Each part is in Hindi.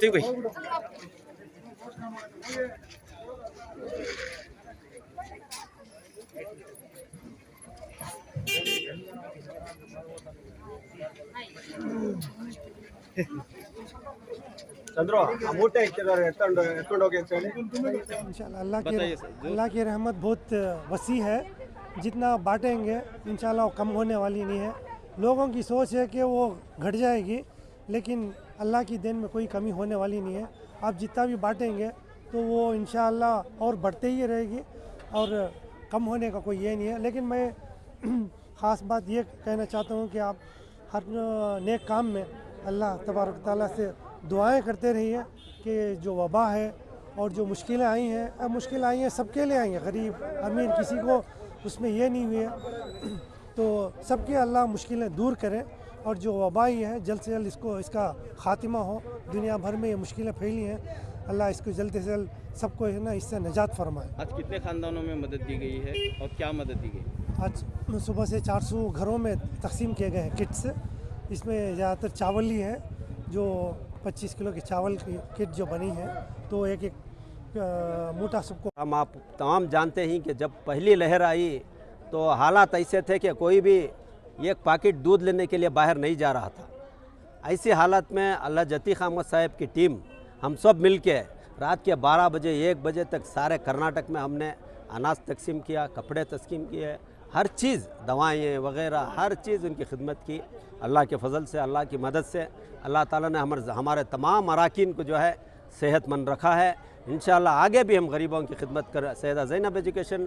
अतीक भाई चंद्रो अमूटे इंशाल्लाह अल्लाह की रहमत बहुत वसी है। जितना बांटेंगे इंशाल्लाह वो कम होने वाली नहीं है। लोगों की सोच है कि वो घट जाएगी, लेकिन अल्लाह की देन में कोई कमी होने वाली नहीं है। आप जितना भी बांटेंगे तो वो इंशाल्लाह और बढ़ते ही रहेगी और कम होने का कोई ये नहीं है। लेकिन मैं ख़ास बात ये कहना चाहता हूँ कि आप हर नेक काम में अल्लाह तबारक ताला से दुआएं करते रहिए कि जो वबा है और जो मुश्किलें आई हैं सबके लिए आई हैं, गरीब अमीर किसी को उसमें ये नहीं हुई है। तो सबके अल्लाह मुश्किलें दूर करें और जो वबा ही है जल्द से जल्द इसका ख़ात्मा हो। दुनिया भर में ये मुश्किलें फैली हैं, अल्लाह इसको जल्द से जल्द सबको है ना इससे निजात फरमाए। आज कितने ख़ानदानों में मदद दी गई है और क्या मदद दी गई? आज सुबह से 400 घरों में तकसीम किए गए हैं किट्स। इसमें ज़्यादातर चावल ही है, जो 25 किलो की चावल की किट जो बनी है, तो एक मूठा सबको। हम आप तमाम जानते हैं कि जब पहली लहर आई तो हालात ऐसे थे कि कोई भी एक पैकेट दूध लेने के लिए बाहर नहीं जा रहा था। ऐसी हालत में अल्लाह जतीक अहमद साहब की टीम हम सब मिल के रात के 12 बजे 1 बजे तक सारे कर्नाटक में हमने अनाज तकसीम किया, कपड़े तस्कीम किए, हर चीज़ दवाएँ वगैरह हर चीज़ उनकी खिदमत की। अल्लाह के फजल से, अल्लाह की मदद से अल्लाह ताला ने हमारे तमाम अराकीन को जो है सेहतमंद रखा है। इंशाअल्लाह आगे भी हम गरीबों की खिदमत कर। सैयदा ज़ैनब एजुकेशन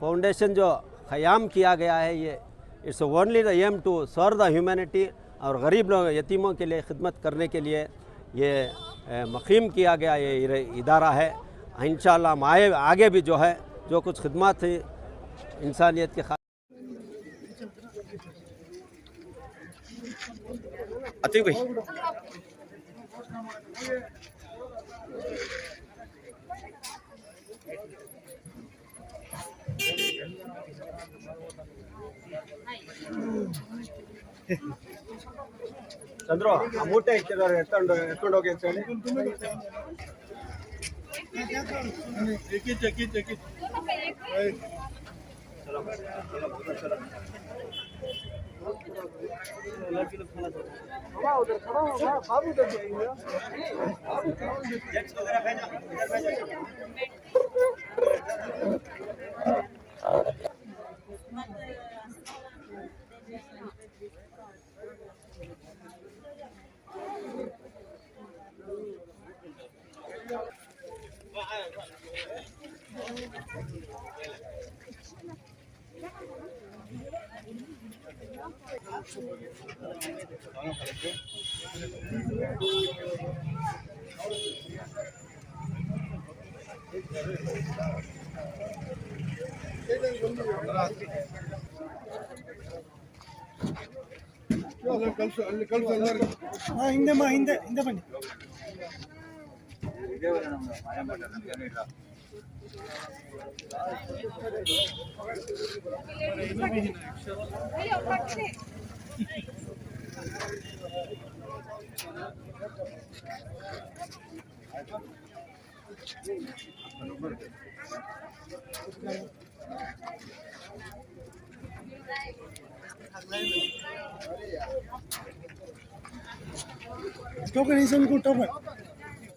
फाउंडेशन जो क़याम किया गया है, ये it's only the aim to serve the humanity और गरीब लोग यतीमों के लिए खिदमत करने के लिए ये मक़ीम किया गया ये इदारा है। इंशाअल्लाह हम आगे भी जो है जो कुछ खिदमत है इंसानियत के अतीक भाई चंद्रो अमूटे ಹಿಂದೆ ಬನ್ನಿ. टोकन